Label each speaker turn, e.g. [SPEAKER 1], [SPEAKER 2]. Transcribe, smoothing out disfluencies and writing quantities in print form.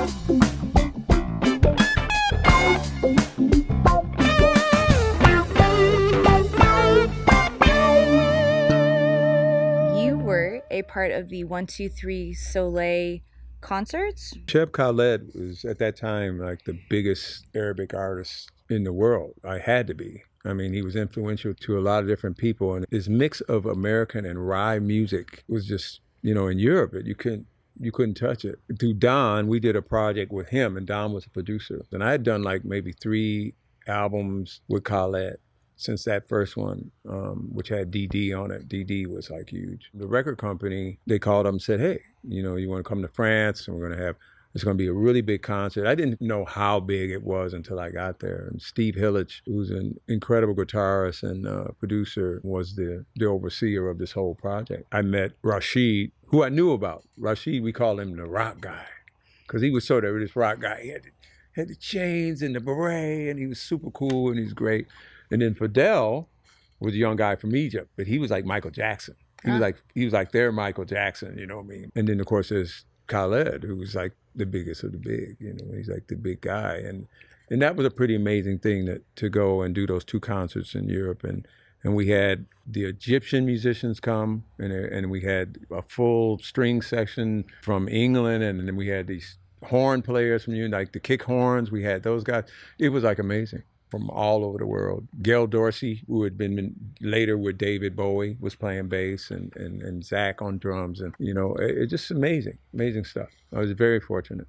[SPEAKER 1] You were a part of the 123 Soleil concerts?
[SPEAKER 2] Cheb Khaled was at that time like the biggest Arabic artist in the world. I had to be. I mean, he was influential to a lot of different people, and his mix of American and rye music was just, in Europe, you couldn't touch it. Through Don, we did a project with him, and Don was a producer. And I had done like maybe 3 albums with Khaled since that first one, which had DD on it. DD was like huge. The record company, they called up and said, hey, you want to come to France, and it's going to be a really big concert. I didn't know how big it was until I got there. And Steve Hillich, who's an incredible guitarist and producer, was the overseer of this whole project. I met Rachid, who I knew about. Rachid, we call him the rock guy, because he was sort of this rock guy. He had the chains and the beret, and he was super cool, and he's great. And then Faudel was a young guy from Egypt, but he was like Michael Jackson. He was like their Michael Jackson, you know what I mean? And then of course there's Khaled, who was like the biggest of the big, he's like the big guy. And that was a pretty amazing thing to go and do those 2 concerts in Europe. And we had the Egyptian musicians come, and we had a full string section from England, and then we had these horn players from like the kick horns. We had those guys. It was like amazing. From all over the world. Gail Dorsey, who had been later with David Bowie, was playing bass, and Zach on drums. And, it's just amazing stuff. I was very fortunate.